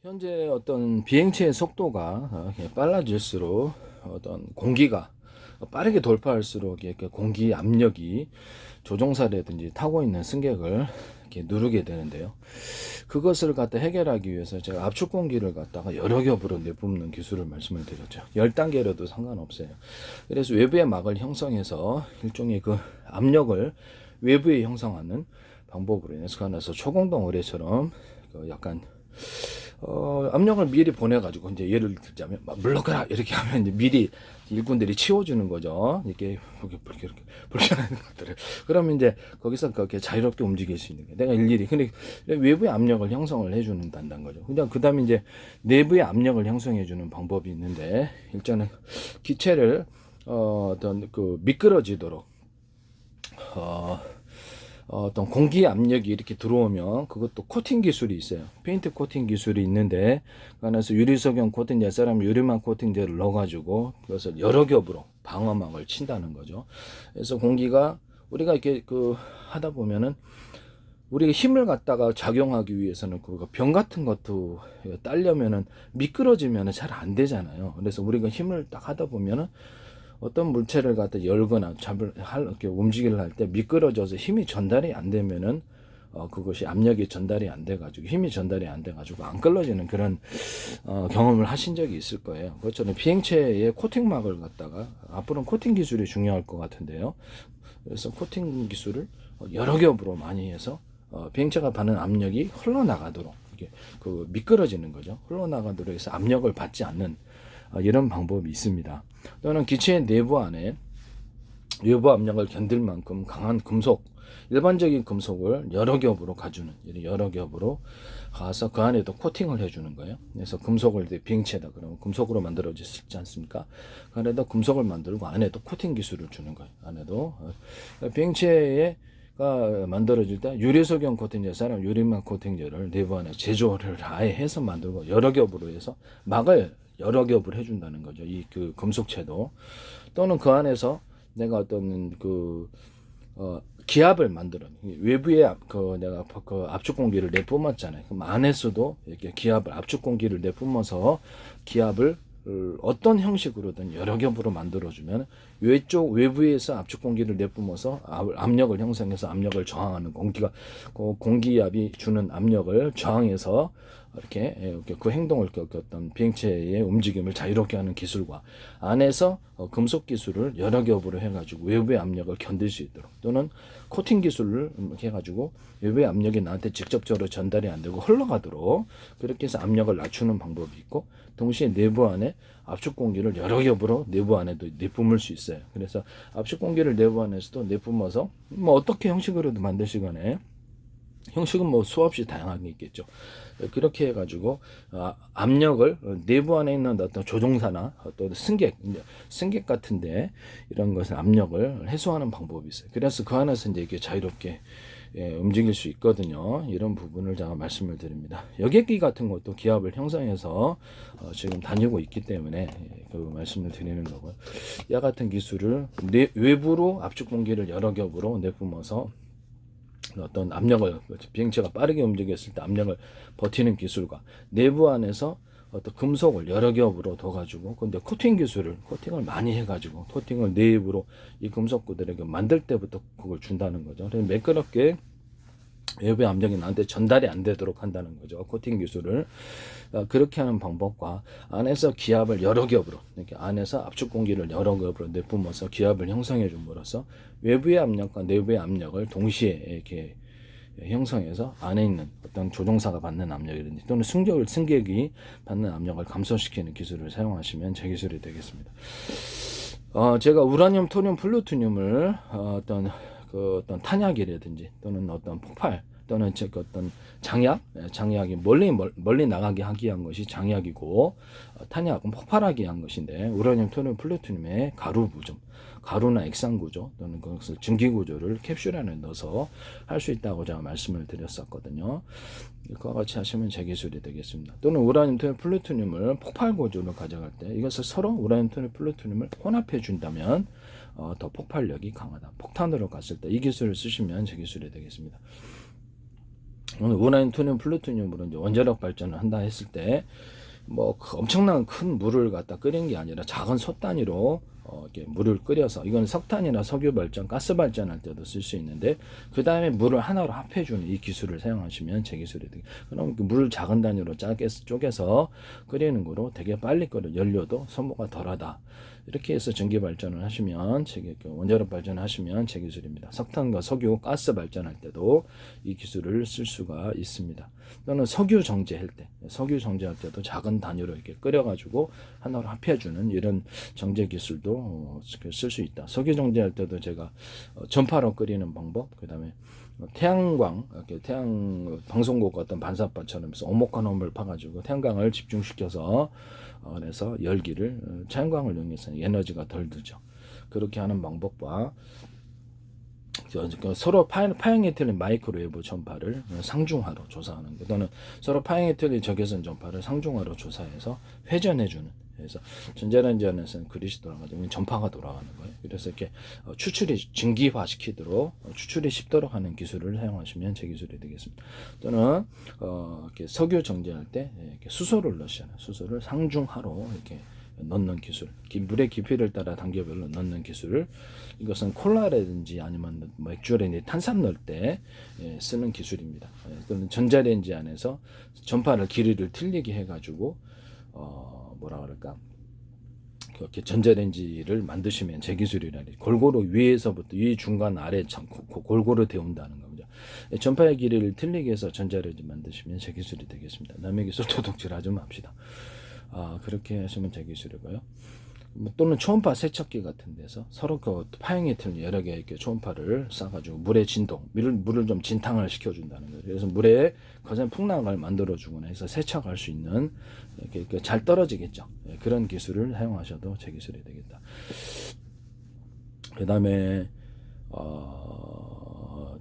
현재 어떤 비행체의 속도가 빨라질수록 어떤 공기가 빠르게 돌파할수록 이렇게 공기 압력이 조종사라든지 타고 있는 승객을 이렇게 누르게 되는데요. 그것을 갖다 해결하기 위해서 제가 압축 공기를 갖다가 여러 겹으로 내뿜는 기술을 말씀을 드렸죠. 10단계로도 상관없어요. 그래서 외부의 막을 형성해서 일종의 그 압력을 외부에 형성하는 방법으로 인해서 하나서 초공동 의뢰처럼 약간 압력을 미리 보내가지고 이제 예를 들자면 막 물러가라 이렇게 하면 이제 미리 일꾼들이 치워주는 거죠. 이렇게 불편한 것들을. 그러면 이제 거기서 그렇게 자유롭게 움직일 수 있는 게 내가 일일이 근데 외부의 압력을 형성을 해주는다는 거죠. 그냥 그다음에 이제 내부의 압력을 형성해주는 방법이 있는데 일단은 기체를 어떤 그 미끄러지도록 어떤 공기 압력이 이렇게 들어오면 그것도 코팅 기술이 있어요. 페인트 코팅 기술이 있는데 그래서 유리석용 코팅제, 사람 유리막 코팅제를 넣어가지고 그것을 여러 겹으로 방어막을 친다는 거죠. 그래서 공기가 우리가 이렇게 그 하다 보면은 우리가 힘을 갖다가 작용하기 위해서는 그 병 같은 것도 딸려면은 미끄러지면은 잘 안 되잖아요. 그래서 우리가 힘을 딱 하다 보면은 어떤 물체를 갖다 열거나 이렇게 움직이를 할 때 미끄러져서 힘이 전달이 안 되면은 그것이 압력이 전달이 안 돼가지고 힘이 전달이 안 돼가지고 안 끌어지는 그런 경험을 하신 적이 있을 거예요. 그것처럼 비행체의 코팅막을 갖다가 앞으로는 코팅 기술이 중요할 것 같은데요. 그래서 코팅 기술을 여러 겹으로 많이 해서 비행체가 받는 압력이 흘러나가도록 이게 그 미끄러지는 거죠. 흘러나가도록 해서 압력을 받지 않는 이런 방법이 있습니다. 또는 기체의 내부 안에 외부 압력을 견딜 만큼 강한 금속, 일반적인 금속을 여러 겹으로 가주는, 여러 겹으로 가서 그 안에도 코팅을 해주는 거예요. 그래서 금속을 비행체다 그러면 금속으로 만들어지지 않습니까? 그 안에도 금속을 만들고 안에도 코팅 기술을 주는 거예요. 안에도 비행체에 가 만들어질 때 유리석용 코팅제, 사람 유리막 코팅제를 내부 안에 제조를 아예 해서 만들고 여러 겹으로 해서 막을 여러 겹을 해준다는 거죠. 이 그 금속체도 또는 그 안에서 내가 어떤 그 기압을 만들어 외부에 내가 그 압축 공기를 내뿜었잖아요. 그럼 안에서도 이렇게 기압을 압축 공기를 내뿜어서 기압을 어떤 형식으로든 여러 겹으로 만들어주면 외부에서 압축 공기를 내뿜어서 압력을 형성해서 압력을 저항하는 공기압이 주는 압력을 저항해서 이렇게 그 행동을 겪었던 비행체의 움직임을 자유롭게 하는 기술과 안에서 금속 기술을 여러 겹으로 해가지고 외부의 압력을 견딜 수 있도록 또는 코팅 기술을 해가지고 외부의 압력이 나한테 직접적으로 전달이 안 되고 흘러가도록 그렇게 해서 압력을 낮추는 방법이 있고 동시에 내부 안에 압축 공기를 여러 겹으로 내부 안에도 내뿜을 수 있어요. 그래서 압축 공기를 내부 안에서도 내뿜어서 뭐 어떻게 형식으로도 만드시거나 형식은 뭐 수없이 다양하게 있겠죠. 그렇게 해가지고 압력을 내부 안에 있는 어떤 조종사나 어떤 승객 같은데 이런 것을 압력을 해소하는 방법이 있어요. 그래서 그 안에서 이제 이렇게 자유롭게 움직일 수 있거든요. 이런 부분을 제가 말씀을 드립니다. 여객기 같은 것도 기압을 형성해서 지금 다니고 있기 때문에 그 말씀을 드리는 거고요. 이와 같은 기술을 외부로 압축 공기를 여러 겹으로 내뿜어서 어떤 압력을 비행체가 빠르게 움직였을 때 압력을 버티는 기술과 내부 안에서 어떤 금속을 여러 겹으로 둬가지고 근데 코팅을 많이 해가지고 코팅을 내부로 이 금속구들에게 만들 때부터 그걸 준다는 거죠. 그래서 매끄럽게 외부의 압력이 나한테 전달이 안 되도록 한다는 거죠. 코팅 기술을 그렇게 하는 방법과 안에서 기압을 여러 겹으로 이렇게 안에서 압축 공기를 여러 겹으로 내뿜어서 기압을 형성해 줌으로써 외부의 압력과 내부의 압력을 동시에 이렇게 형성해서 안에 있는 어떤 조종사가 받는 압력이든지 또는 승객이 받는 압력을 감소시키는 기술을 사용하시면 제 기술이 되겠습니다. 제가 우라늄, 토륨, 플루토늄을 어떤 탄약이라든지 또는 어떤 폭발 또는 어떤 장약이 멀리 나가게 하기 위한 것이 장약이고 탄약은 폭발하기 위한 것인데 우라늄, 토륨, 플루토늄의 가루나 액상 구조 또는 그것을 증기 구조를 캡슐 안에 넣어서 할 수 있다고 제가 말씀을 드렸었거든요. 그와 같이 하시면 제 기술이 되겠습니다. 또는 우라늄, 토륨, 플루토늄을 폭발 구조로 가져갈 때 이것을 서로 우라늄, 토륨, 플루토늄을 혼합해 준다면 더 폭발력이 강하다. 폭탄으로 갔을 때 이 기술을 쓰시면 제 기술이 되겠습니다. 오늘 우라늄, 토늄, 플루토늄으로 이제 원자력 발전을 한다 했을 때 뭐 엄청난 큰 물을 갖다 끓인 게 아니라 작은 솥 단위로 이렇게 물을 끓여서, 이건 석탄이나 석유 발전, 가스 발전할 때도 쓸 수 있는데, 그 다음에 물을 하나로 합해주는 이 기술을 사용하시면 제 기술이 되게, 그럼 그 물을 작은 단위로 쪼개서 끓이는 거로 되게 빨리 끓여, 연료도 소모가 덜하다. 이렇게 해서 전기 발전을 하시면, 원자력 발전을 하시면 제 기술입니다. 석탄과 석유, 가스 발전할 때도 이 기술을 쓸 수가 있습니다. 또는 석유 정제할 때도 작은 단위로 이렇게 끓여가지고 하나로 합해주는 이런 정제 기술도 쓸 수 있다. 석유 정제할 때도 제가 전파로 끓이는 방법, 그 다음에 태양광, 이렇게 태양 방송국 어떤 반사판처럼 해서 오목한 홈을 파가지고 태양광을 집중시켜서 그래서 열기를 태양광을 이용해서 에너지가 덜 들죠. 그렇게 하는 방법과 서로 파형이 틀린 마이크로웨이브 전파를 상중하로 조사하는 것, 또는 서로 파형이 틀린 적외선 전파를 상중하로 조사해서 회전해주는, 그래서 전자레인지 안에서는 그릇이 돌아가지고 전파가 돌아가는 거예요. 그래서 이렇게 추출이 증기화시키도록, 추출이 쉽도록 하는 기술을 사용하시면 제 기술이 되겠습니다. 또는 이렇게 석유 정제할 때 이렇게 수소를 넣으시잖아요. 수소를 상중하로 이렇게 넣는 기술, 물의 깊이를 따라 단계별로 넣는 기술, 이것은 콜라라든지 아니면 맥주라든지 탄산 넣을 때 쓰는 기술입니다. 또는 전자레인지 안에서 전파를 길이를 틀리게 해가지고 뭐라 그럴까, 그렇게 전자레인지를 만드시면 제 기술이라니, 골고루 위에서부터 위, 중간, 아래 골고루 데운다는 겁니다. 전파의 길이를 틀리게 해서 전자레인지 만드시면 제 기술이 되겠습니다. 남의 기술 도둑질 하지 맙시다. 그렇게 하시면 제 기술이고요. 또는 초음파 세척기 같은 데서 서로 그 파형이 틀린 여러 개의 초음파를 쏴가지고 물의 진동, 물을 좀 진탕을 시켜준다는 거예요. 그래서 물에 거센 풍랑을 만들어주거나 해서 세척할 수 있는, 이렇게 잘 떨어지겠죠. 그런 기술을 사용하셔도 제 기술이 되겠다. 그 다음에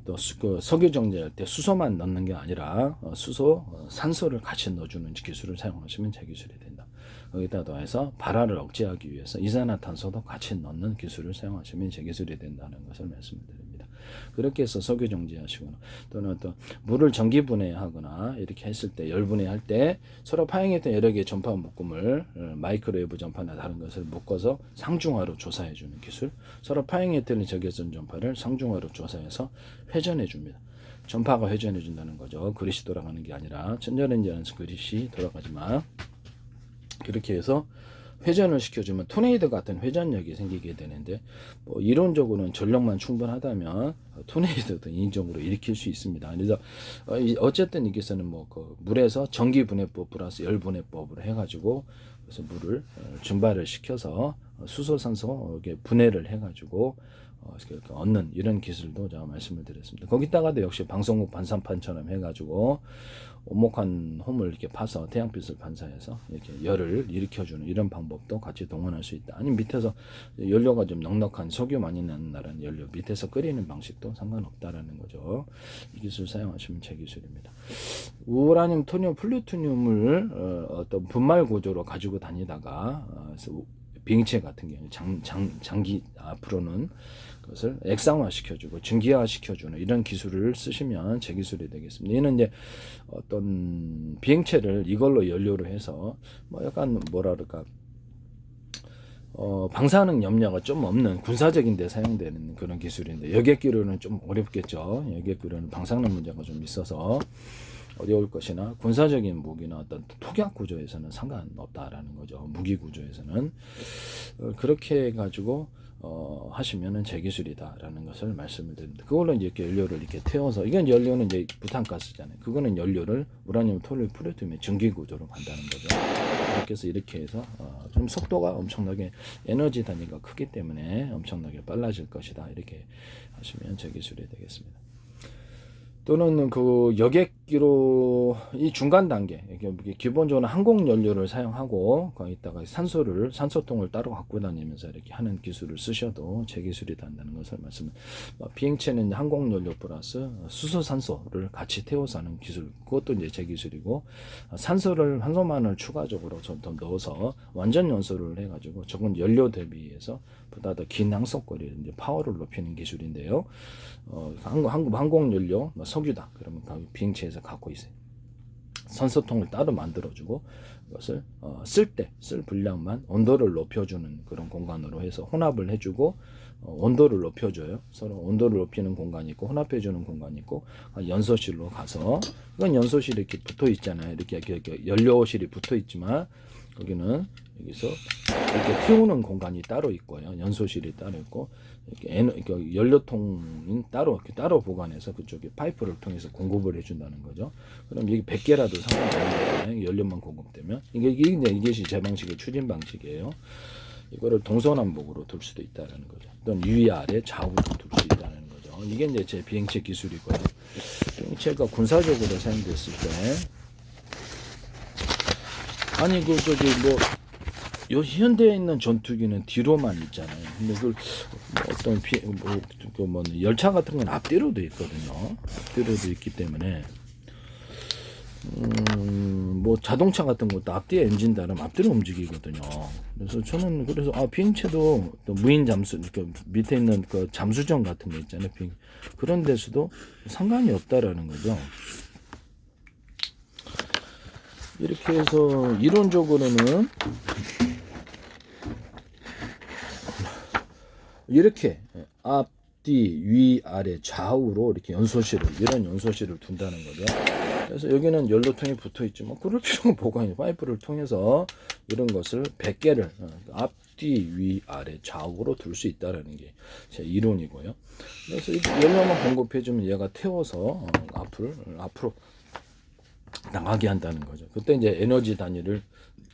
또 그 석유 정제할 때 수소만 넣는 게 아니라 산소를 같이 넣어주는 기술을 사용하시면 제 기술이 된다. 거기다 더해서 발화를 억제하기 위해서 이산화탄소도 같이 넣는 기술을 사용하시면 제 기술이 된다는 것을 말씀드립니다. 그렇게 해서 석유 정제하시거나, 또는 어떤 물을 전기 분해하거나 이렇게 했을 때, 열 분해할 때 서로 파형했던 여러 개의 전파 묶음을 마이크로웨이브 전파나 다른 것을 묶어서 상중하로 조사해 주는 기술, 서로 파형했던 적외선 전파를 상중하로 조사해서 회전해 줍니다. 전파가 회전해 준다는 거죠. 그릇이 돌아가는 게 아니라, 전자레인지 안에서 그릇이 돌아가지만 그렇게 해서 회전을 시켜주면 토네이도 같은 회전력이 생기게 되는데, 뭐 이론적으로는 전력만 충분하다면 토네이도도 인위적으로 일으킬 수 있습니다. 그래서 어쨌든 여기서는 뭐 그 물에서 전기 분해법 플러스 열 분해법으로 해가지고, 그래서 물을 증발을 시켜서 수소 산소 분해를 해가지고 얻는 이런 기술도 제가 말씀을 드렸습니다. 거기다가도 역시 방송국 반사판처럼 해가지고 오목한 홈을 이렇게 파서 태양빛을 반사해서 이렇게 열을 일으켜주는 이런 방법도 같이 동원할 수 있다. 아니면 밑에서 연료가 좀 넉넉한 석유 많이 나는 나라는 연료 밑에서 끓이는 방식도 상관없다라는 거죠. 이 기술 사용하시면 제 기술입니다. 우라늄, 토늄, 플루토늄을 어떤 분말 구조로 가지고 다니다가 비행체 같은 경우 장기 앞으로는 그것을 액상화 시켜주고 증기화 시켜주는 이런 기술을 쓰시면 제 기술이 되겠습니다. 얘는 이제 어떤 비행체를 이걸로 연료로 해서 뭐 약간 뭐라 그럴까, 방사능 염려가 좀 없는 군사적인 데 사용되는 그런 기술인데, 여객기로는 좀 어렵겠죠. 여객기로는 방사능 문제가 좀 있어서 어려울 것이나, 군사적인 무기나 어떤 폭약 구조에서는 상관없다라는 거죠. 무기 구조에서는 그렇게 해가지고 하시면은 제 기술이다라는 것을 말씀을 드립니다. 그걸로 이제 이렇게 연료를 이렇게 태워서, 이건 연료는 이제 부탄가스잖아요. 그거는 연료를 우라늄, 토륨, 플루토늄의 전기 구조로 간다는 거죠. 이렇게 해서 이렇게 해서 그럼 속도가 엄청나게, 에너지 단위가 크기 때문에 엄청나게 빨라질 것이다. 이렇게 하시면 제 기술이 되겠습니다. 또는 그 여객기로 이 중간 단계, 기본적으로 항공 연료를 사용하고 거기다가 산소통을 따로 갖고 다니면서 이렇게 하는 기술을 쓰셔도 제 기술이 된다는 것을 비행체는 항공 연료 플러스 수소 산소를 같이 태워서 하는 기술, 그것도 이제 제 기술이고, 산소만을 추가적으로 좀 더 넣어서 완전 연소를 해가지고 적은 연료 대비해서 보다 더 긴 항속거리, 이제 파워를 높이는 기술인데요. 항공 연료 석유다. 그러면 비행체에서 비행체에서 갖고 있어요. 산소통을 따로 만들어주고 이것을 쓸 분량만 온도를 높여주는 그런 공간으로 해서 혼합을 해주고 온도를 높여줘요. 서로 온도를 높이는 공간이 있고 혼합해주는 공간이 있고 연소실로 가서 이건 연소실이 이렇게 붙어 있잖아요. 이렇게 연료실이 붙어 있지만 거기는 여기서 이렇게 태우는 공간이 따로 있고요. 연소실이 따로 있고 이렇게 연료통인 따로 보관해서 그쪽에 파이프를 통해서 공급을 해준다는 거죠. 그럼 여기 100개라도 상관없는 연료만 공급되면 이것이 제 방식의 추진 방식이에요. 이거를 동서남북으로 둘 수도 있다는 거죠. 또는 위아래 좌우로 둘 수 있다는 거죠. 이게 이제 제 비행체 기술이고요. 비행체가 군사적으로 사용됐을 때 아니 요 현대에 있는 전투기는 뒤로만 있잖아요. 근데 그걸 어떤 열차 같은 건 앞뒤로도 있거든요. 앞뒤로도 있기 때문에 자동차 같은 것도 앞뒤에 엔진 달으면 앞뒤로 움직이거든요. 그래서 저는 비행체도 또 무인 잠수 밑에 있는 그 잠수정 같은 거 있잖아요. 그런 데서도 상관이 없다라는 거죠. 이렇게 해서 이론적으로는 이렇게 앞뒤 위아래 좌우로 이렇게 이런 연소실을 둔다는 거죠. 그래서 여기는 연료통이 붙어 있지만 그럴 필요가 뭐가 있냐. 파이프를 통해서 이런 것을 100개를 앞뒤 위아래 좌우로 둘 수 있다라는 게 제 이론이고요. 그래서 연료만 공급해주면 얘가 태워서 앞으로 나가게 한다는 거죠. 그때 이제 에너지 단위를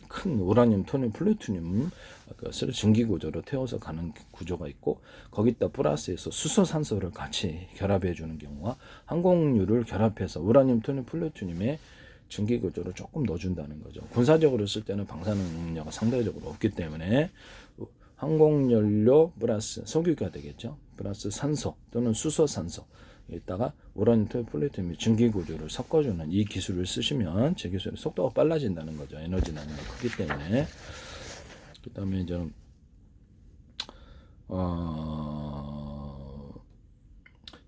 큰 우라늄, 토늄, 플루토늄 것을 증기 구조로 태워서 가는 구조가 있고 거기다 플러스해서 수소, 산소를 같이 결합해 주는 경우와 항공유를 결합해서 우라늄, 토늄, 플루토늄의 증기 구조를 조금 넣어준다는 거죠. 군사적으로 쓸 때는 방사능 음료가 상대적으로 없기 때문에 항공연료 플러스 석유가 되겠죠. 플러스 산소 또는 수소, 산소 이따가 우라늄, 토늄, 플루토늄 증기 구조를 섞어주는 이 기술을 쓰시면 제 기술의 속도가 빨라진다는 거죠. 에너지 나는 게 크기 때문에. 그 다음에 이제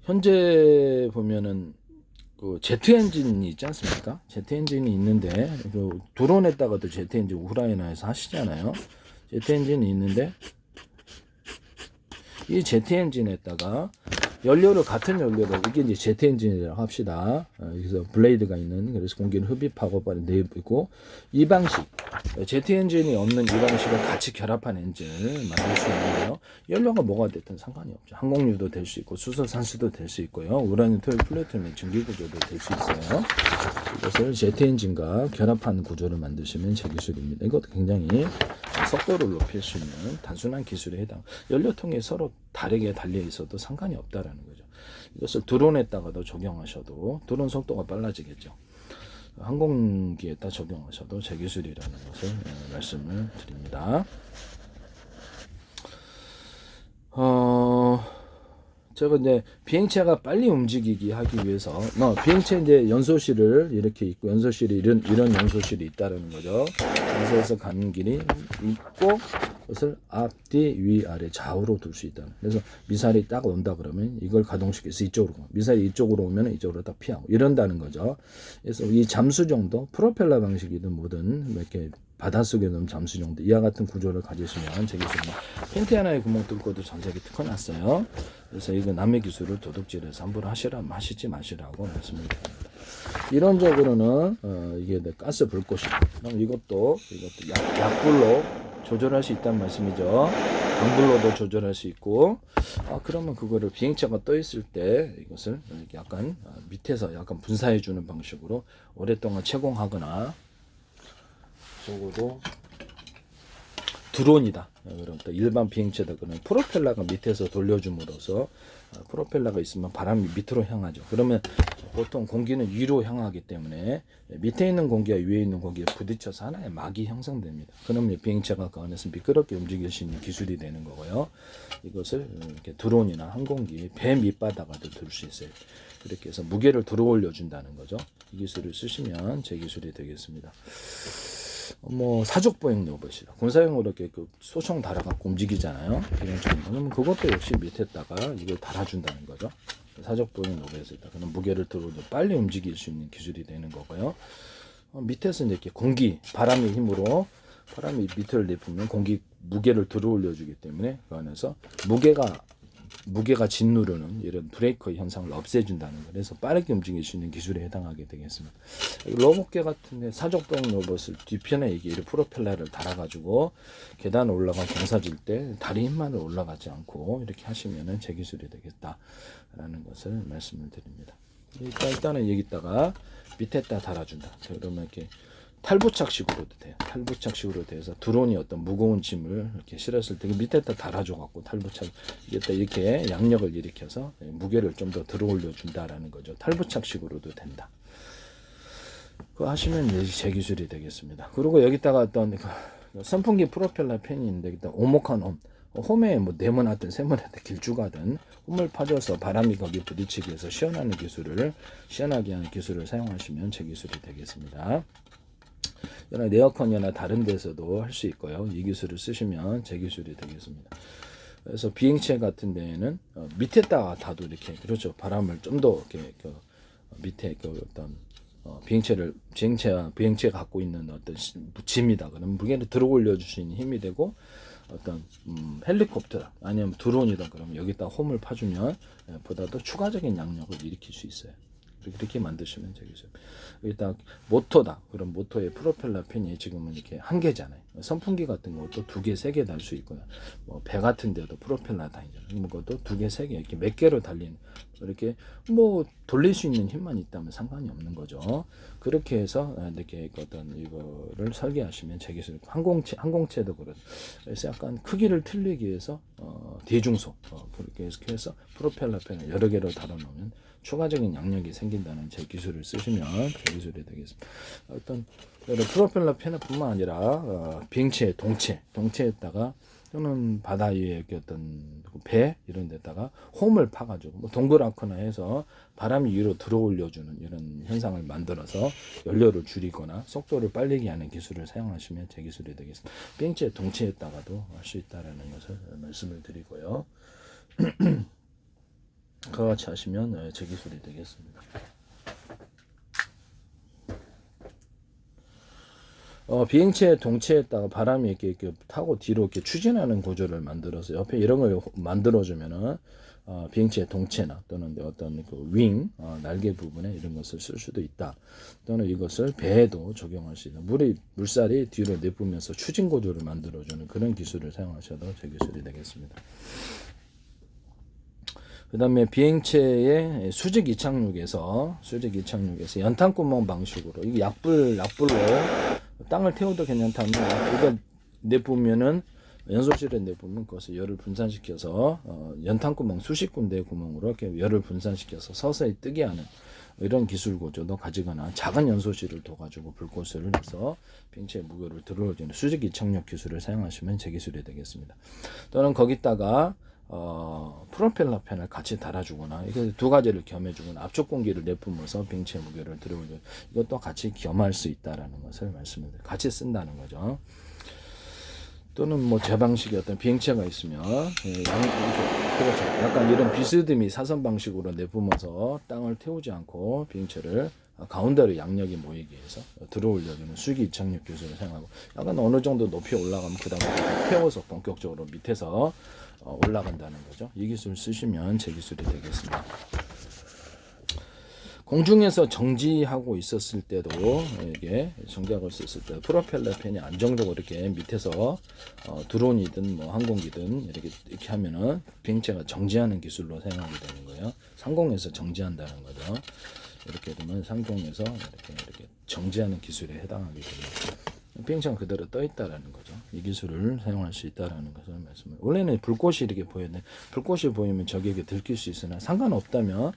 현재 보면은 그 제트 엔진이 있지 않습니까? 제트 엔진이 있는데 그 드론에다가도 제트 엔진 우크라이나에서 하시잖아요. 제트 엔진이 있는데 이 제트 엔진에다가 같은 연료를 이게 이제 제트 엔진이라고 합시다. 여기서 블레이드가 있는 그래서 공기를 흡입하고 내보이고 이 방식 제트 엔진이 없는 이 방식을 같이 결합한 엔진을 만들 수 있는데요. 연료가 뭐가 됐든 상관이 없죠. 항공유도 될 수 있고 수소, 산소도 될 수 있고요. 우라늄, 토륨, 플루토늄 증기 구조도 될 수 있어요. 이것을 제트 엔진과 결합한 구조를 만드시면 제 기술입니다. 이것도 굉장히 속도를 높일 수 있는 단순한 기술에 해당. 연료통이 서로 다르게 달려 있어도 상관이 없다라는 거죠. 이것을 드론에다가도 적용하셔도 드론 속도가 빨라지겠죠. 항공기에다 적용하셔도 제 기술이라는 것을 말씀을 드립니다. 제가 이제 비행체가 빨리 움직이게 하기 위해서 비행체 이제 연소실을 이렇게 있고 연소실이 이런 연소실이 있다라는 거죠. 연소에서 가는 길이 있고 그것을 앞뒤 위아래 좌우로 둘 수 있다. 그래서 미사일이 딱 온다 그러면 이걸 가동시켜서 이쪽으로 미사일이 이쪽으로 오면 이쪽으로 딱 피하고 이런다는 거죠. 그래서 이 잠수정도 프로펠러 방식이든 뭐든 이렇게 바닷속에 넣은 잠수정도 이와 같은 구조를 가지시면 제 기술은 팬티 하나에 구멍 뚫고도 전 세계 특허 났어요. 그래서 이거 남의 기술을 도둑질해서 함부로 하시지 마시라고 말씀을 드립니다. 이론적으로는 이게 가스 불꽃이 그럼 이것도 약불로 조절할 수 있다는 말씀이죠. 강불로도 조절할 수 있고 그러면 그거를 비행체가 떠 있을 때 이것을 이렇게 약간 밑에서 약간 분사해 주는 방식으로 오랫동안 채공하거나 적어도 드론이다. 그럼 또 일반 비행체다 그러면 프로펠러가 밑에서 돌려줌으로써 프로펠러가 있으면 바람이 밑으로 향하죠. 그러면 보통 공기는 위로 향하기 때문에 밑에 있는 공기와 위에 있는 공기에 부딪혀서 하나의 막이 형성됩니다. 그러면 비행체가 그 안에서 미끄럽게 움직일 수 있는 기술이 되는 거고요. 이것을 이렇게 드론이나 항공기 배 밑바닥에도 둘 수 있어요. 이렇게 해서 무게를 들어 올려 준다는 거죠. 이 기술을 쓰시면 제 기술이 되겠습니다. 뭐 사족 보행 로봇이라 군사용으로 이렇게 그 소총 달아갖고 움직이잖아요. 그러면 그것도 역시 밑에다가 이걸 달아준다는 거죠. 사족 보행 로봇에다 그런 무게를 들어 빨리 움직일 수 있는 기술이 되는 거고요. 밑에서 이제 이렇게 바람의 힘으로 바람이 밑을 내뿜으면 무게를 들어 올려주기 때문에 그 안에서 무게가 짓누르는 이런 브레이커 현상을 없애준다는 거. 그래서 빠르게 움직일 수 있는 기술에 해당하게 되겠습니다. 로봇계 같은데 사족보행 로봇을 뒤편에 이게 프로펠러를 달아가지고 계단을 올라가 경사질 때 다리 힘만으로 올라가지 않고 이렇게 하시면은 제 기술이 되겠다라는 것을 말씀을 드립니다. 일단은 여기다가 밑에다 달아준다. 그러면 이렇게 탈부착식으로도 돼요. 탈부착식으로 돼서 드론이 어떤 무거운 짐을 이렇게 실었을 때 밑에다 달아줘갖고 탈부착 이렇게 양력을 일으켜서 무게를 좀 더 들어 올려준다라는 거죠. 탈부착식으로도 된다. 그거 하시면 이제 제 기술이 되겠습니다. 그리고 여기다가 어떤 선풍기 프로펠러 팬이 있는데 여기다 오목한 홈에 뭐 네모나든 세모나든 길쭉하든 홈을 파줘서 바람이 거기 부딪히기 위해서 시원하게 하는 기술을 사용하시면 제 기술이 되겠습니다. 에어컨이나 다른 데서도 할 수 있고요. 이 기술을 쓰시면 제 기술이 되겠습니다. 그래서 비행체 같은 데에는 밑에다가 다도 이렇게 그렇죠. 바람을 좀 더 이렇게 밑에 어떤 비행체가 갖고 있는 어떤 짐이다. 그러면 무게를 들어 올려 줄 수 있는 힘이 되고 어떤 헬리콥터 아니면 드론이다. 그러면 여기다 홈을 파주면 보다도 추가적인 양력을 일으킬 수 있어요. 이렇게 만드시면 되겠어요. 일단 모터다. 그럼 모터의 프로펠러 팬이 지금은 이렇게 한 개잖아요. 선풍기 같은 것도 2개, 3개 달 수 있고요. 뭐 배 같은 데도 프로펠러 다니잖아요. 그것도 2개, 3개 이렇게 몇 개로 달리는 이렇게 뭐 돌릴 수 있는 힘만 있다면 상관이 없는 거죠. 그렇게 해서 이렇게 어떤 이거를 설계하시면 제 기술 항공체도 그래서 약간 크기를 틀리기 위해서 대중소 그렇게 해서 프로펠러 팬을 여러 개로 달아 놓으면 추가적인 양력이 생긴다는 제 기술을 쓰시면 제 기술이 되겠습니다. 어떤 프로펠러 팬뿐만 아니라 비행체 동체에다가 또는 바다 위에 어떤 배 이런 데다가 홈을 파가지고 뭐 동그랗거나 해서 바람이 위로 들어 올려주는 이런 현상을 만들어서 연료를 줄이거나 속도를 빨리게 하는 기술을 사용하시면 제 기술이 되겠습니다. 비행체 동체에다가도 할 수 있다라는 것을 말씀을 드리고요. 그와 같이 하시면 제 기술이 되겠습니다. 비행체 동체에다가 바람이 이렇게 타고 뒤로 이렇게 추진하는 구조를 만들어서 옆에 이런 걸 만들어주면은 비행체 동체나 또는 어떤 그 윙, 날개 부분에 이런 것을 쓸 수도 있다. 또는 이것을 배에도 적용할 수 있다. 물살이 뒤로 내뿜으면서 추진 구조를 만들어주는 그런 기술을 사용하셔도 제 기술이 되겠습니다. 그 다음에 비행체의 수직 이착륙에서 연탄구멍 방식으로 이게 약불로 땅을 태워도 괜찮다면 이거 내뿜으면은 연소실에 내뿜으면 그것을 열을 분산시켜서 연탄구멍 수십 군데의 구멍으로 이렇게 열을 분산시켜서 서서히 뜨게 하는 이런 기술 구조도 가지거나 작은 연소실을 둬가지고 불꽃을 해서 비행체의 무게를 들어올리는 수직 이착륙 기술을 사용하시면 제 기술이 되겠습니다. 또는 거기다가 프로펠러 팬을 같이 달아주거나 이게 두 가지를 겸해주거나 압축 공기를 내뿜어서 비행체 무게를 들어올려 이것도 같이 겸할 수 있다라는 것을 말씀을 드립니다. 같이 쓴다는 거죠. 또는 뭐 제 방식의 어떤 비행체가 있으면 그렇죠. 약간 이런 비스듬히 사선 방식으로 내뿜어서 땅을 태우지 않고 비행체를 가운데로 양력이 모이기 위해서 들어올려주는 수기 이착륙 기술을 사용하고 약간 어느 정도 높이 올라가면 그 다음에 태워서 본격적으로 밑에서 올라간다는 거죠. 이 기술을 쓰시면 제 기술이 되겠습니다. 공중에서 정지하고 있었을 때도 이게 정지하고 있었을 때 프로펠러 팬이 안정적으로 이렇게 밑에서 드론이든 뭐 항공기든 이렇게 하면은 비행체가 정지하는 기술로 사용하게 되는 거예요. 상공에서 정지한다는 거죠. 이렇게 되면 상공에서 이렇게 정지하는 기술에 해당하게 됩니다. 비행체가 그대로 떠 있다라는 거죠. 이 기술을 사용할 수 있다라는 것을 말씀을. 원래는 불꽃이 이렇게 보였는데 불꽃이 보이면 적에게 들킬 수 있으나 상관없다면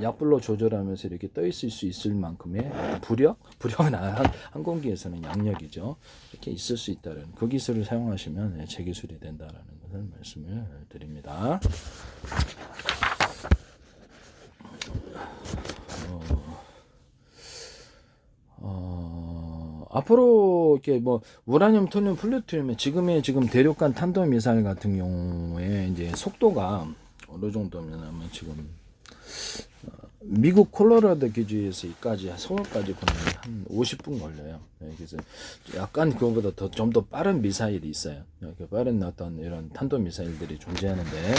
약불로 조절하면서 이렇게 떠 있을 수 있을 만큼의 부력은 항공기에서는 양력이죠. 이렇게 있을 수 있다는 그 기술을 사용하시면 제 기술이 된다라는 것을 말씀을 드립니다. 앞으로 이렇게 뭐 우라늄, 토늄, 플루토늄의 지금 대륙간 탄도 미사일 같은 경우에 이제 속도가 어느 정도면은 지금 미국 콜로라도 기지에서 이까지 서울까지 보면 한 50분 걸려요. 그래서 약간 그거보다 좀 더 빠른 미사일이 있어요. 이렇게 빠른 어떤 이런 탄도 미사일들이 존재하는데,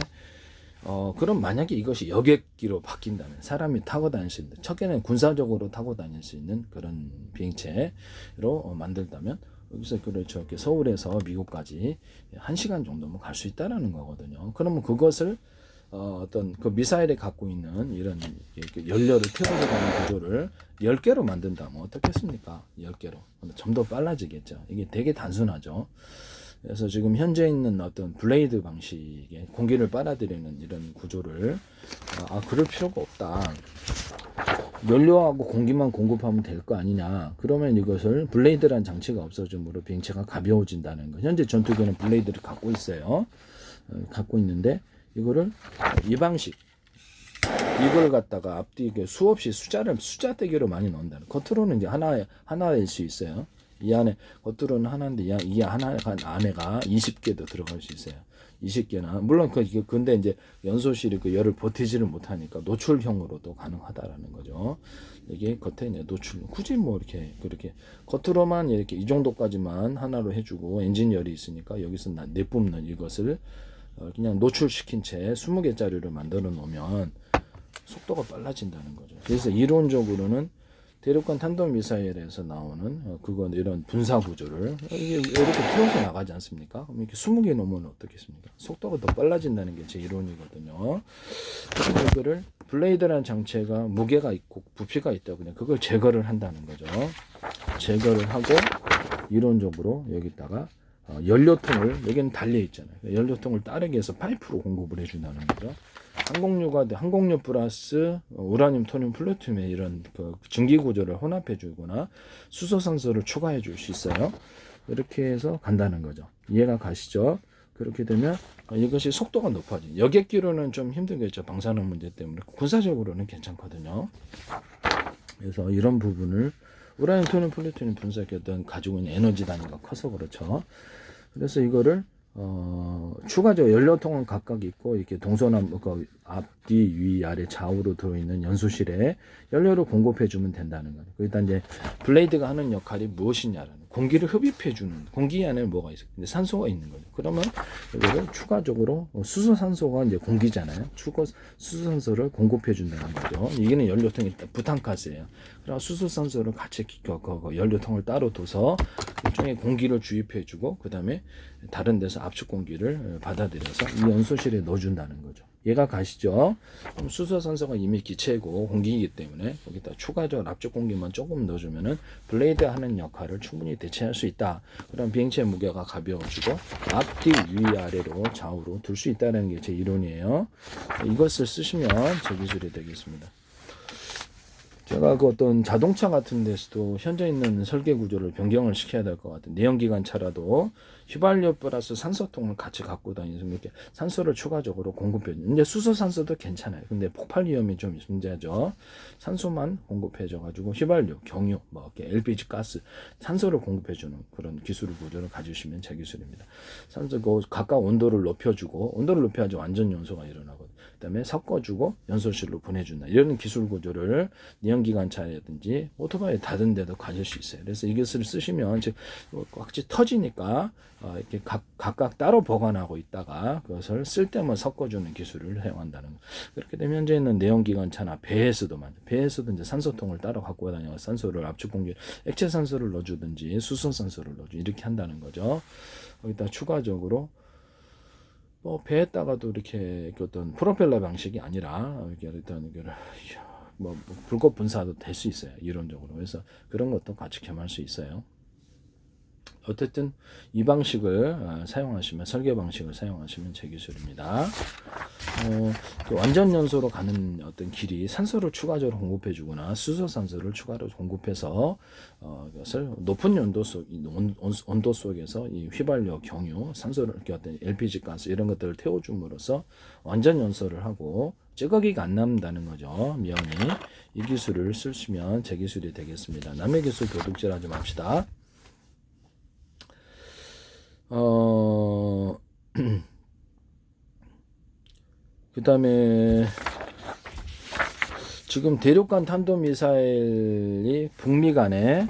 그럼 만약에 이것이 여객기로 바뀐다면 사람이 타고 다닐 수 있는, 첫째는 군사적으로 타고 다닐 수 있는 그런 비행체로 만들다면, 여기서 그렇죠. 이렇게 서울에서 미국까지 1시간 정도면 갈 수 있다라는 거거든요. 그러면 그것을 어떤 그 미사일에 갖고 있는 이런 연료를 태워가는 구조를 10개로 만든다면 어떻겠습니까? 10개로. 좀 더 빨라지겠죠. 이게 되게 단순하죠. 그래서 지금 현재 있는 어떤 블레이드 방식의 공기를 빨아들이는 이런 구조를 그럴 필요가 없다. 연료하고 공기만 공급하면 될 거 아니냐. 그러면 이것을 블레이드라는 장치가 없어지므로 비행체가 가벼워진다는 거. 현재 전투기는 블레이드를 갖고 있어요. 갖고 있는데 이거를 이 방식 이걸 갖다가 앞뒤 수없이 숫자대기로 많이 넣는다는. 겉으로는 이제 하나일 수 있어요. 이 안에 겉으로는 하나인데 이 하나가 안에가 20개도 들어갈 수 있어요. 20개나 물론 근데 이제 연소실이 그 열을 버티지를 못하니까 노출형으로도 가능하다라는 거죠. 이게 겉에 이제 노출 굳이 뭐 이렇게 그렇게 겉으로만 이렇게 이 정도까지만 하나로 해주고 엔진 열이 있으니까 여기서 내뿜는 이것을 그냥 노출시킨 채 20개짜리를 만들어 놓으면 속도가 빨라진다는 거죠. 그래서 이론적으로는 대륙간 탄도미사일에서 나오는 그건 이런 분사 구조를 이게 이렇게 태워서 나가지 않습니까? 그럼 이렇게 20개 넘으면 어떻겠습니까? 속도가 더 빨라진다는 게 제 이론이거든요. 그래서 이거를 블레이드라는 장치가 무게가 있고 부피가 있다고 그냥 그걸 제거를 한다는 거죠. 제거를 하고 이론적으로 여기다가 연료통을 여기는 달려 있잖아요. 연료통을 따르게 해서 파이프로 공급을 해준다는 거죠. 항공유 플러스 우라늄, 토늄, 플루토늄의 이런 그 증기 구조를 혼합해 주거나 수소산소를 추가해 줄 수 있어요. 이렇게 해서 간다는 거죠. 이해가 가시죠? 그렇게 되면 이것이 속도가 높아진. 여객기로는 좀 힘들겠죠. 방사능 문제 때문에. 군사적으로는 괜찮거든요. 그래서 이런 부분을 우라늄, 토늄, 플루토늄 분석했던 가지고 있는 에너지 단위가 커서 그렇죠. 그래서 이거를 추가적으로 연료통은 각각 있고 이렇게 동서남 그 앞뒤 위 아래 좌우로 들어있는 연소실에 연료를 공급해 주면 된다는 거예요. 일단 이제 블레이드가 하는 역할이 무엇이냐라는 공기를 흡입해 주는 공기 안에 뭐가 있어요? 근데 산소가 있는 거죠. 그러면 이거를 추가적으로 수소산소가 이제 공기잖아요. 수소산소를 공급해 준다는 거죠. 이게는 연료통이 부탄가스예요. 그럼 수소산소를 같이 연료통을 따로 둬서 일종의 공기를 주입해 주고 그다음에 다른 데서 압축 공기를 받아들여서 이 연소실에 넣어준다는 거죠. 얘가 가시죠. 그럼 수소산소가 이미 기체고 공기이기 때문에 거기다 추가적으로 압축 공기만 조금 넣어주면은 블레이드 하는 역할을 충분히 대체할 수 있다. 그럼 비행체 무게가 가벼워지고 앞뒤 위아래로 좌우로 둘 수 있다는 게 제 이론이에요. 이것을 쓰시면 제 기술이 되겠습니다. 제가 그 어떤 자동차 같은 데서도 현재 있는 설계 구조를 변경을 시켜야 될 것 같아요. 내연기관차라도 휘발유 플러스 산소통을 같이 갖고 다니면서 이렇게 산소를 추가적으로 공급해 주는. 이제 수소산소도 괜찮아요. 근데 폭발 위험이 좀 문제죠. 산소만 공급해 줘 가지고 휘발유, 경유, 뭐 이렇게 LPG 가스, 산소를 공급해 주는 그런 기술 구조를 가지시면 제 기술입니다. 산소 각각 온도를 높여주고 온도를 높여야지 완전 연소가 일어나거든요. 그다음에 섞어주고 연소실로 보내준다. 이런 기술 구조를 내연기관차라든지 오토바이 다른 데도 가질 수 있어요. 그래서 이것을 쓰시면 즉 확실히 터지니까 이렇게 각각 따로 보관하고 있다가 그것을 쓸 때만 섞어주는 기술을 사용한다는 거. 그렇게 되면 현재 있는 내연기관차나 배에서도 이제 산소통을 따로 갖고 다녀서 산소를 압축 공기, 액체 산소를 넣어주든지 수소산소를 넣어주 이렇게 한다는 거죠. 거기다 추가적으로 배에다가도 이렇게 어떤 프로펠러 방식이 아니라 이렇게 일단 이거를 불꽃 분사도 될 수 있어요. 이론적으로. 그래서 그런 것도 같이 겸할 수 있어요. 어쨌든 이 방식을 사용하시면 설계 방식을 사용하시면 제 기술입니다. 완전 연소로 가는 어떤 길이 산소를 추가적으로 공급해 주거나 수소산소를 추가로 공급해서 이것을 높은 온도 속에서 이 휘발유, 경유, 산소를 이렇게 어떤 LPG 가스 이런 것들을 태워줌으로써 완전 연소를 하고 찌꺼기가 안 남는다는 거죠. 미연이 이 기술을 쓰시면 제 기술이 되겠습니다. 남의 기술 도둑질하지 맙시다. 어, 그 다음에 지금 대륙간 탄도미사일이 북미 간에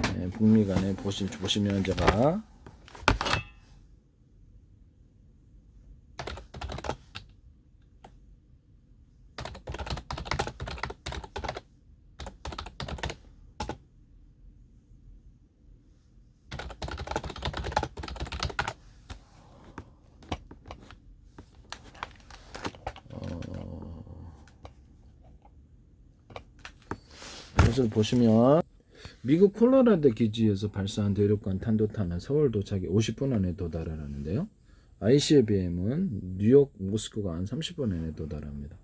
보시면 제가 이것을 보시면 미국 콜로라도 기지에서 발사한 대륙간 탄도탄은 서울 도착에 50분 안에 도달하는데요. ICBM은 뉴욕, 모스크바 한 30분 안에 도달합니다.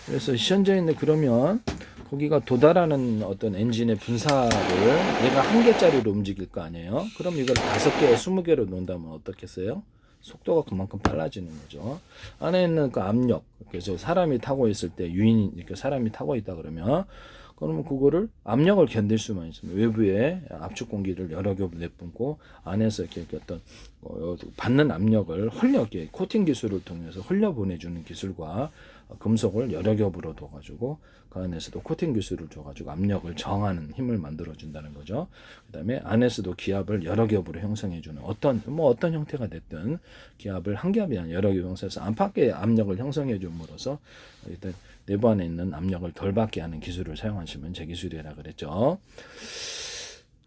그래서 현재는 그러면 거기가 도달하는 어떤 엔진의 분사를 얘가 한 개짜리로 움직일 거 아니에요? 그럼 이걸 5개, 20개로 놓는다면 어떻겠어요? 속도가 그만큼 빨라지는 거죠. 안에 있는 그 압력, 그래서 사람이 타고 있을 때 유인이 이렇게 사람이 타고 있다 그러면 그거를 압력을 견딜 수만 있습니다. 외부에 압축 공기를 여러 겹 내뿜고 안에서 이렇게 어떤 받는 압력을 흘려게 코팅 기술을 통해서 흘려 보내주는 기술과 금속을 여러 겹으로 둬가지고 그 안에서도 코팅 기술을 줘가지고 압력을 저항하는 힘을 만들어 준다는 거죠. 그다음에 안에서도 기압을 여러 겹으로 형성해주는 어떤 형태가 됐든 기압을 한 겹이 아니라 여러 겹 형성해서 안팎의 압력을 형성해줌으로써 일단 내부 안에 있는 압력을 덜 받게 하는 기술을 사용하시면 제 기술이라 그랬죠.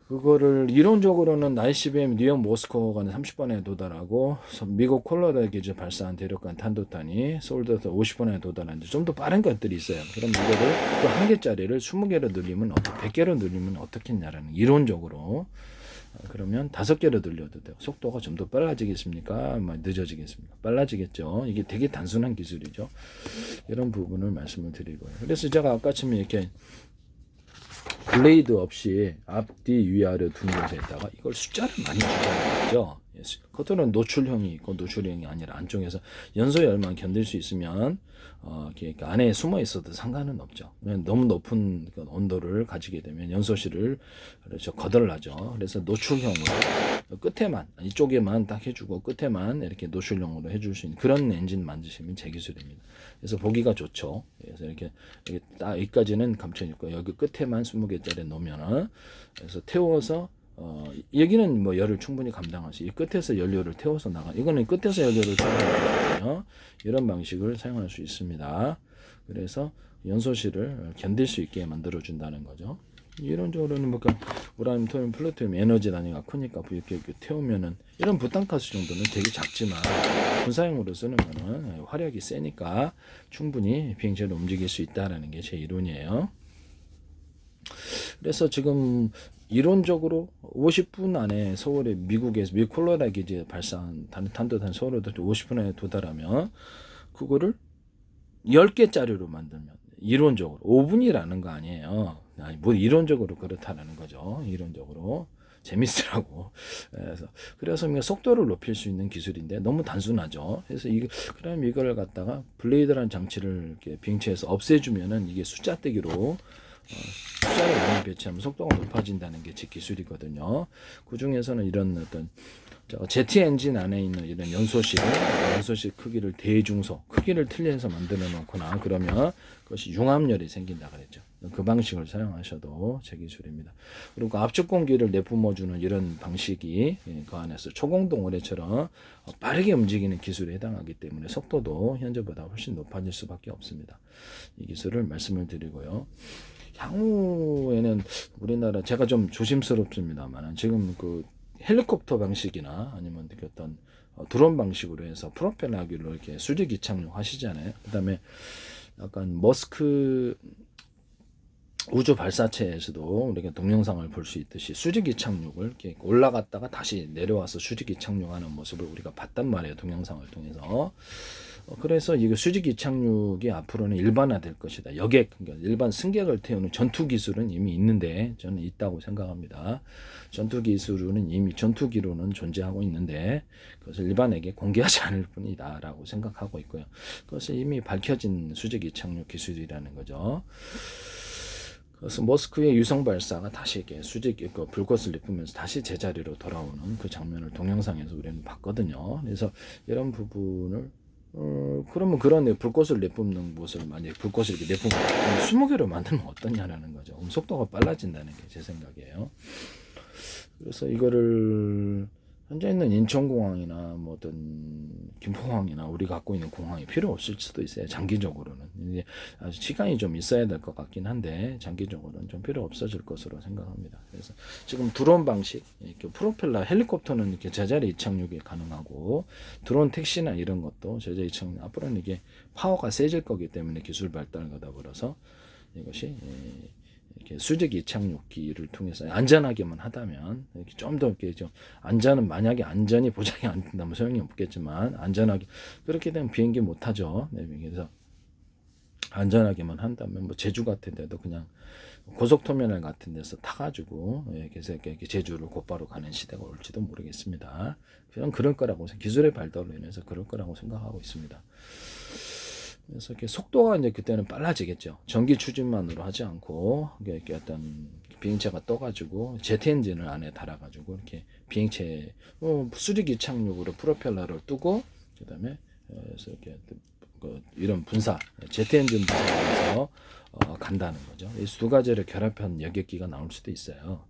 그거를 이론적으로는 ICBM 뉴욕 모스크바가 30분에 도달하고 미국 콜로라도 기지 발사한 대륙간 탄도탄이 서울도서 50분에 도달하는데 좀 더 빠른 것들이 있어요. 그럼 이거를 또 한 개짜리를 20개로 늘리면 100개로 늘리면 어떻겠냐라는 이론적으로 그러면 5개로 늘려도 돼요. 속도가 좀 더 빨라지겠습니까? 늦어지겠습니까? 빨라지겠죠. 이게 되게 단순한 기술이죠. 이런 부분을 말씀을 드리고요. 그래서 제가 아까처럼 이렇게 블레이드 없이 앞뒤 위아래 두 곳에다가 이걸 숫자를 많이 주자는 거죠. 겉으로는 노출형이 있고 노출형이 아니라 안쪽에서 연소열만 견딜 수 있으면 그러니까 안에 숨어 있어도 상관은 없죠. 너무 높은 온도를 가지게 되면 연소실을 그렇죠 거덜나죠. 그래서 노출형으로 끝에만 이쪽에만 딱 해주고 끝에만 이렇게 노출형으로 해줄 수 있는 그런 엔진 만드시면 제 기술입니다. 그래서 보기가 좋죠. 그래서 이렇게 딱 여기까지는 감춰있고 여기 끝에만 20개짜리 놓으면은 그래서 태워서 여기는 뭐 열을 충분히 감당할 수, 이 끝에서 연료를 태워서 나가. 이거는 끝에서 연료를 태워서 이런 방식을 사용할 수 있습니다. 그래서 연소실을 견딜 수 있게 만들어 준다는 거죠. 이론적으로는 뭐 우라늄, 토륨, 플루토늄 에너지 단위가 크니까 이렇게 태우면은 이런 부탄가스 정도는 되게 작지만 분사형으로 쓰는 거는 화력이 세니까 충분히 비행체를 움직일 수 있다라는 게 제 이론이에요. 그래서 지금 이론적으로 50분 안에 서울에 미국에서 미국 콜로라도 기지에 발사한 탄도탄 서울에도 50분 안에 도달하면 그거를 10개짜리로 만들면 이론적으로 5분이라는 거 아니에요. 뭐 이론적으로 그렇다라는 거죠. 이론적으로 재밌으라고. 그래서 속도를 높일 수 있는 기술인데 너무 단순하죠. 그래서 그럼 이걸 갖다가 블레이드라는 장치를 이렇게 비행체에서 없애주면은 이게 숫자떼기로 숫자를 많이 배치하면 속도가 높아진다는 게 제 기술이거든요. 그 중에서는 이런 어떤 제트 엔진 안에 있는 이런 연소실 크기를 대중소 크기를 틀려서 만들어 놓거나 그러면 그것이 융합열이 생긴다 그랬죠. 그 방식을 사용하셔도 제 기술입니다. 그리고 압축 공기를 내뿜어주는 이런 방식이 그 안에서 초공동 어뢰처럼 빠르게 움직이는 기술에 해당하기 때문에 속도도 현재보다 훨씬 높아질 수밖에 없습니다. 이 기술을 말씀을 드리고요. 향후에는 우리나라 제가 좀 조심스럽습니다만 지금 그 헬리콥터 방식이나 아니면 어떤 드론 방식으로 해서 프로펠러기로 이렇게 수직 이착륙 하시잖아요. 그다음에 약간 머스크 우주 발사체에서도 우리가 동영상을 볼 수 있듯이 수직 이착륙을 이렇게 올라갔다가 다시 내려와서 수직 이착륙하는 모습을 우리가 봤단 말이에요. 동영상을 통해서. 그래서 이거 수직 이착륙이 앞으로는 일반화될 것이다. 여객, 그러니까 일반 승객을 태우는 전투 기술은 이미 있는데 저는 있다고 생각합니다. 전투 기술은 이미 전투기로는 존재하고 있는데 그것을 일반에게 공개하지 않을 뿐이다라고 생각하고 있고요. 그것은 이미 밝혀진 수직 이착륙 기술이라는 거죠. 그래서 모스크의 유성 발사가 다시 이렇게 수직 그 불꽃을 내뿜으면서 다시 제자리로 돌아오는 그 장면을 동영상에서 우리는 봤거든요. 그래서 이런 부분을 그러면 그런 불꽃을 내뿜는 모습을 만약에 불꽃을 이렇게 내뿜고 20개로 만들면 어떠냐라는 거죠. 그럼 속도가 빨라진다는 게 제 생각이에요. 그래서 이거를 현재 있는 인천공항이나 뭐 어떤 김포공항이나 우리 갖고 있는 공항이 필요 없을 수도 있어요. 장기적으로는 이제 아주 시간이 좀 있어야 될 것 같긴 한데 장기적으로는 좀 필요 없어질 것으로 생각합니다. 그래서 지금 드론 방식, 이렇게 프로펠러 헬리콥터는 이렇게 제자리 이착륙이 가능하고 드론 택시나 이런 것도 제자리 이착륙 앞으로는 이게 파워가 세질 거기 때문에 기술 발달을 가다 버려서 이것이 이렇게 수직 이착륙기를 통해서 안전하게만 하다면 이렇게 좀 더 이렇게 좀 안전은 만약에 안전이 보장이 안 된다면 소용이 없겠지만 안전하게 그렇게 되면 비행기 못 하죠. 네, 그래서 안전하게만 한다면 뭐 제주 같은 데도 그냥 고속터미널 같은 데서 타가지고 그래서 이렇게 제주를 곧바로 가는 시대가 올지도 모르겠습니다. 그냥 그럴 거라고 기술의 발달로 인해서 그럴 거라고 생각하고 있습니다. 그래서 이렇게 속도가 이제 그때는 빨라지겠죠. 전기 추진만으로 하지 않고 이렇게 어떤 비행체가 떠가지고 제트 엔진을 안에 달아가지고 이렇게 비행체 수직 이착륙으로 프로펠러를 뜨고 그다음에 그래서 이렇게 이런 분사 제트 엔진 분사해서 간다는 거죠. 이 두 가지를 결합한 여객기가 나올 수도 있어요.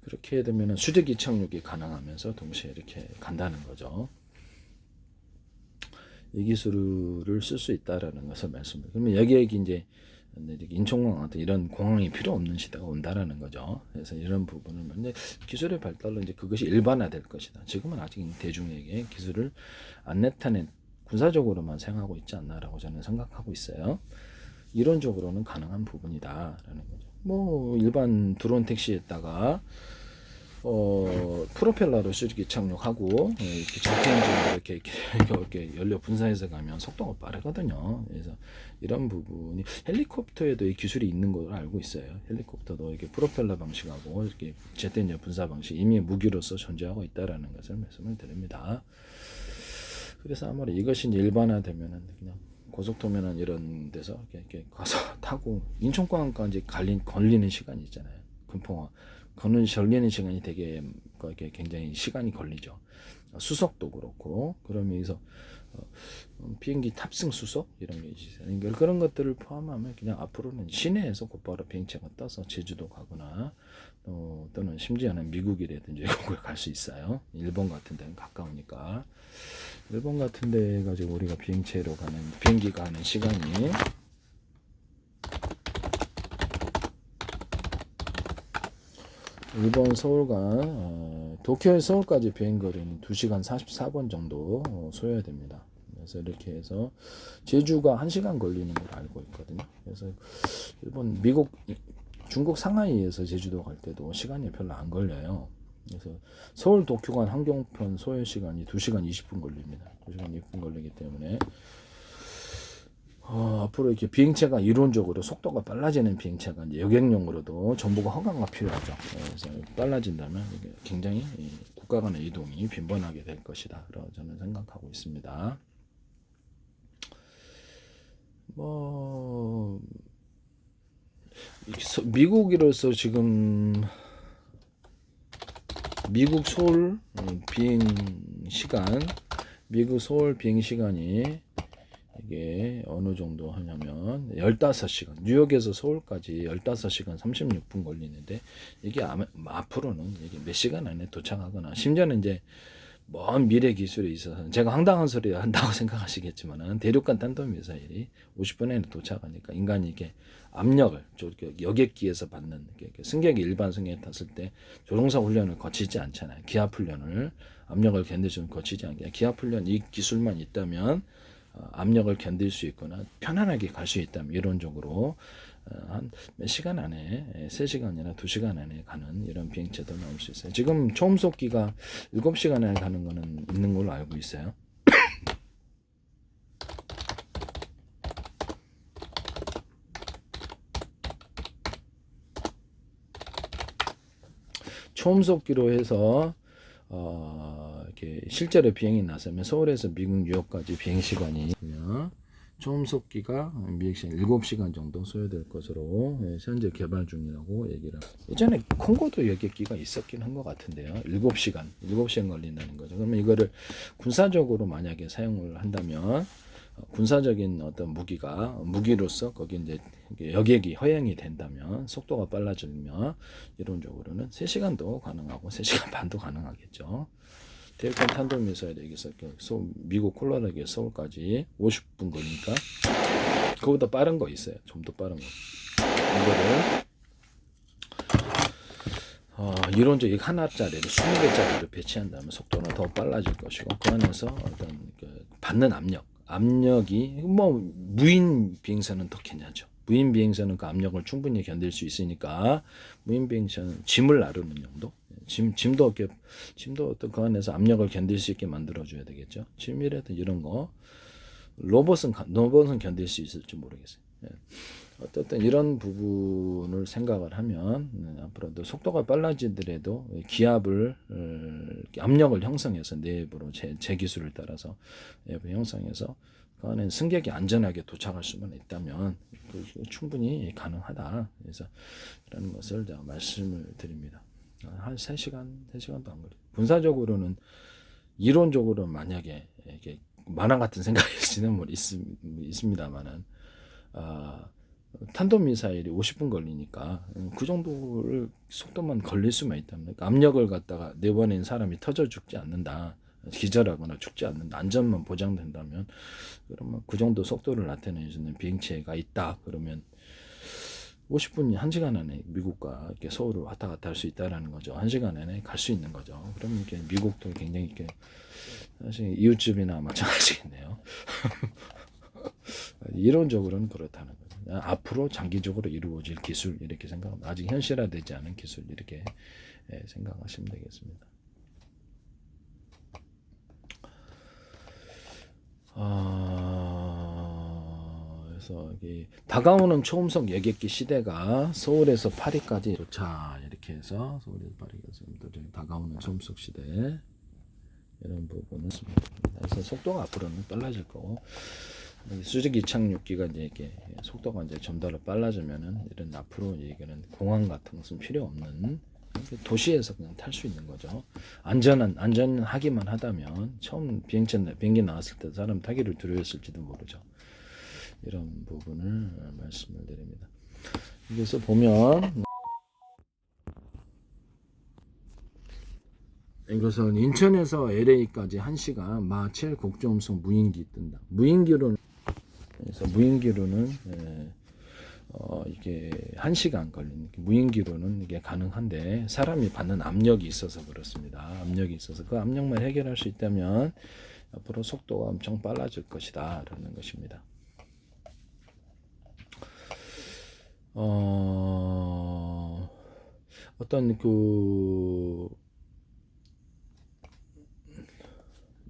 그렇게 되면 수직 이착륙이 가능하면서 동시에 이렇게 간다는 거죠. 이 기술을 쓸 수 있다라는 것을 말씀드립니다. 그러면 여기에 이제 인천공항 같은 이런 공항이 필요 없는 시대가 온다라는 거죠. 그래서 이런 부분을 이제 기술의 발달로 이제 그것이 일반화될 것이다. 지금은 아직 대중에게 기술을 안 나타낸 군사적으로만 생각하고 있지 않나라고 저는 생각하고 있어요. 이론적으로는 가능한 부분이다라는 거죠. 뭐 일반 드론 택시에다가 프로펠러로 수직 이착륙하고 이렇게 제트 엔진으로 이렇게 연료 분사해서 가면 속도가 빠르거든요. 그래서 이런 부분이 헬리콥터에도 이 기술이 있는 걸로 알고 있어요. 헬리콥터도 이렇게 프로펠러 방식하고 이렇게 제트 엔진 분사 방식 이미 무기로서 존재하고 있다라는 것을 말씀을 드립니다. 그래서 아무래도 이것이 일반화되면은 그냥 고속터미널 이런 데서 이렇게 가서 타고 인천공항까지 걸리는 시간이 있잖아요. 금포항 걸리는 시간이 되게 굉장히 시간이 걸리죠. 수속도 그렇고 그러면 여기서 비행기 탑승 수속 이런 게 있어요. 그러니까 그런 것들을 포함하면 그냥 앞으로는 시내에서 곧바로 비행체가 떠서 제주도 가거나 또는 심지어는 미국이라든지 외국에 갈 수 있어요. 일본 같은 데는 가까우니까 일본 같은 데 가지고 우리가 비행기가 가는 시간이 일본 서울간 도쿄에서 서울까지 비행거리는 2시간 44분 정도 소요됩니다. 그래서 이렇게 해서 제주가 1시간 걸리는 걸 알고 있거든요. 그래서 일본, 미국, 중국 상하이에서 제주도 갈 때도 시간이 별로 안 걸려요. 그래서 서울 도쿄 간 항공편 소요 시간이 2시간 20분 걸립니다. 2시간 20분 걸리기 때문에 앞으로 이렇게 비행체가 이론적으로 속도가 빨라지는 비행체가 이제 여객용으로도 정부가 허가가 필요하죠. 그래서 빨라진다면 이게 굉장히 국가 간의 이동이 빈번하게 될 것이다. 라고 저는 생각하고 있습니다. 뭐 미국으로서 지금 미국 서울 비행 시간, 미국 서울 비행 시간이 이게 어느 정도 하냐면 15시간, 뉴욕에서 서울까지 15시간 36분 걸리는데 이게 앞으로는 이게 몇 시간 안에 도착하거나 심지어는 이제 먼 미래 기술에 있어서 제가 황당한 소리 한다고 생각하시겠지만은 대륙간 탄도미사일이 50분 안에 도착하니까 인간이 이게 압력을 여객기에서 받는 승객이 일반 승객이 탔을 때 조종사 훈련을 거치지 않잖아요. 기압 훈련을 압력을 견디지 거치지 않게 기압 훈련 이 기술만 있다면 압력을 견딜 수 있거나 편안하게 갈 수 있다면 이론적으로 한 몇 시간 안에 3시간이나 2시간 안에 가는 이런 비행체도 나올 수 있어요. 지금 초음속기가 7시간 안에 가는 거는 있는 걸로 알고 있어요. 초음속기로 해서 이렇게 실제로 비행이 나서면 서울에서 미국 뉴욕까지 비행 시간이 초음속기가 미액시간 7시간 정도 소요될 것으로 현재 개발 중이라고 얘기를 합니다. 예전에 콩고도 여객기가 있었긴 한 것 같은데요. 7시간 걸린다는 거죠. 그러면 이거를 군사적으로 만약에 사용을 한다면 군사적인 어떤 무기로서 거기 이제 여객이 허용이 된다면 속도가 빨라지면 이론적으로는 3시간도 가능하고 3시간 반도 가능하겠죠. 대륙간 탄도미사일이 여기서 미국 콜로라도에서 서울까지 50분 걸리니까 그거보다 빠른 거 있어요. 좀 더 빠른 거. 이거를 이론적인 하나짜리를 20개짜리를 배치한다면 속도는 더 빨라질 것이고 그 안에서 어떤 받는 압력이 무인 비행선은 더 괜찮죠. 무인 비행선은 그 압력을 충분히 견딜 수 있으니까 무인 비행선은 짐을 나르는 정도. 짐도 어떤 그 안에서 압력을 견딜 수 있게 만들어줘야 되겠죠. 짐이라든 이런 거 로봇은 견딜 수 있을지 모르겠어요. 어쨌든 이런 부분을 생각을 하면 앞으로도 속도가 빨라지더라도 기압을 압력을 형성해서 내부로 제 기술을 따라서 내부 형성해서 그 안에 승객이 안전하게 도착할 수만 있다면 충분히 가능하다. 그래서 이런 것을 제가 말씀을 드립니다. 한 3시간도 안 걸려요. 군사적으로는 이론적으로 만약에 이게 만화 같은 생각이 드는 분 있습니다만은 탄도미사일이 50분 걸리니까 그 정도를 속도만 걸릴 수만 있다면 그러니까 압력을 갖다가 내보낸 사람이 터져 죽지 않는다. 기절하거나 죽지 않는다. 안전만 보장된다면 그러면 그 정도 속도를 나타낼 수 있는 비행체가 있다. 그러면 50분, 1시간 안에 미국과 이렇게 서울을 왔다 갔다 할 수 있다라는 거죠. 1시간 안에 갈 수 있는 거죠. 그러면 이렇게 미국도 굉장히 이렇게 사실 이웃집이나 마찬가지겠네요. 이론적으로는 그렇다는 거죠. 앞으로 장기적으로 이루어질 기술 이렇게 생각합니다. 아직 현실화되지 않은 기술 이렇게 생각하시면 되겠습니다. 그래서 다가오는 초음속 여객기 시대가 서울에서 파리까지 도착 이렇게 해서 서울에서 파리까지 다가오는 초음속 시대 이런 부분은 있습니다. 그래서 속도가 앞으로는 빨라질 거고 수직 이착륙기가 이제 이렇게 속도가 이제 좀 더 빨라지면은 이런 앞으로 이거는 공항 같은 것은 필요 없는 도시에서 그냥 탈 수 있는 거죠. 안전하기만 하다면 처음 비행기 나왔을 때 사람 타기를 두려워했을지도 모르죠. 이런 부분을 말씀을 드립니다. 여기서 보면 이것은 인천에서 LA까지 1시간 마7 곡조음속 무인기 뜬다. 무인기로는 이게 1시간 걸리는 무인기로는 이게 가능한데 사람이 받는 압력이 있어서 그렇습니다. 압력이 있어서 그 압력만 해결할 수 있다면 앞으로 속도가 엄청 빨라질 것이다 라는 것입니다. 어떤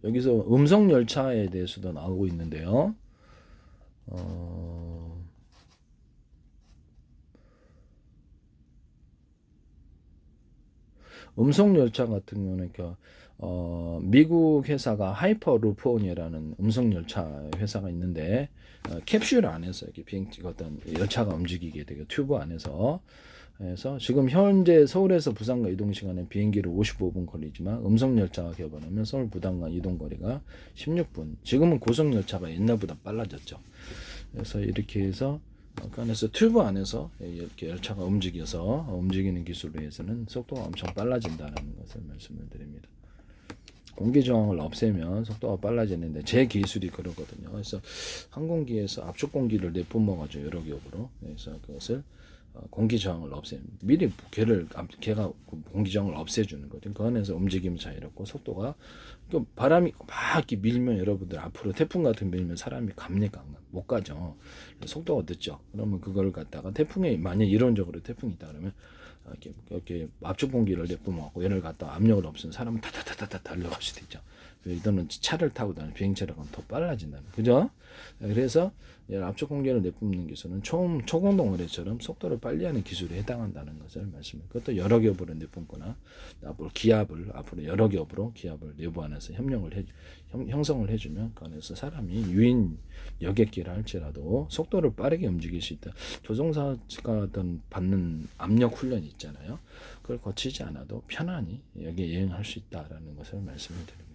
여기서 음성 열차에 대해서도 나오고 있는데요. 음성 열차 같은 경우는 미국 회사가 하이퍼루폰이라는 음성 열차 회사가 있는데 캡슐 안에서 이렇게 어떤 열차가 움직이게 되고 튜브 안에서 그래서 지금 현재 서울에서 부산간 이동 시간에 비행기로 55분 걸리지만 음성 열차가 개발하면 서울 부산간 이동 거리가 16분. 지금은 고속 열차가 옛날보다 빨라졌죠. 그래서 이렇게 해서 그 안에서 튜브 안에서 이렇게 열차가 움직이는 기술에 의해서는 속도가 엄청 빨라진다는 것을 말씀을 드립니다. 공기 저항을 없애면 속도가 빨라지는데 제 기술이 그러거든요. 그래서 항공기에서 압축 공기를 내뿜어가지고 여러 겹으로 그래서 그것을 공기 저항을 미리 걔가 공기 저항을 없애주는 거죠. 그 안에서 움직임이 자유롭고 속도가 바람이 막 이렇게 밀면 여러분들 앞으로 태풍 같은 밀면 사람이 갑니까? 못 가죠. 속도가 늦죠. 그러면 그걸 갖다가 태풍에 만약 이론적으로 태풍이 있다 그러면 이렇게 압축 공기를 내뿜어갖고 얘를 갖다 압력을 없애면 사람은 타타타타 달려갈 수도 있죠. 이거는 차를 타고 다니는 비행차랑은 더 빨라진다는, 그죠? 그래서 압축 공기를 내뿜는 기술은 초공동 의뢰처럼 속도를 빨리하는 기술에 해당한다는 것을 말씀해요. 그것도 여러 겹으로 내뿜거나 앞으로 기압을 앞으로 여러 겹으로 기압을 내부 안에서 형성을 해주면 그 안에서 사람이 유인 여객기를 할지라도 속도를 빠르게 움직일 수 있다. 조종사가 어떤 받는 압력 훈련이 있잖아요. 그걸 거치지 않아도 편안히 여기에 여행할 수 있다라는 것을 말씀을 드립니다.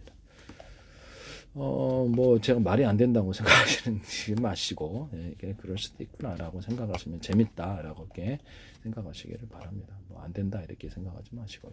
뭐 제가 말이 안 된다고 생각하시지 마시고, 예, 그럴 수도 있구나라고 생각하시면 재밌다라고 이렇게 생각하시기를 바랍니다. 뭐 안 된다 이렇게 생각하지 마시고요.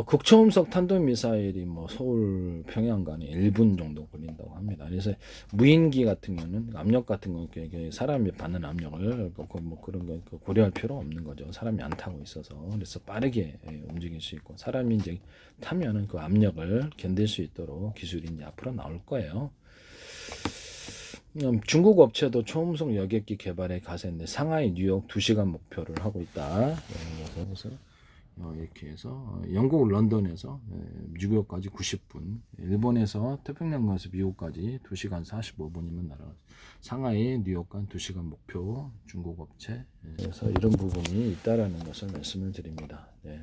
극초음속 탄도미사일이 뭐 서울 평양 간에 1분 정도 걸린다고 합니다. 그래서 무인기 같은 경우는 압력 같은 거 사람이 받는 압력을 뭐 그런 거 고려할 필요 없는 거죠. 사람이 안 타고 있어서. 그래서 빠르게 움직일 수 있고, 사람이 이제 타면은 그 압력을 견딜 수 있도록 기술이 이제 앞으로 나올 거예요. 중국 업체도 초음속 여객기 개발에 가세했는데 상하이, 뉴욕 2시간 목표를 하고 있다. 그래서 이렇게 해서 영국 런던에서 뉴욕까지 90분, 일본에서 태평양 가서 미국까지 2시간 45분이면 날아가죠. 상하이, 뉴욕간 2시간 목표 중국 업체. 그래서 이런 부분이 있다라는 것을 말씀을 드립니다. 네.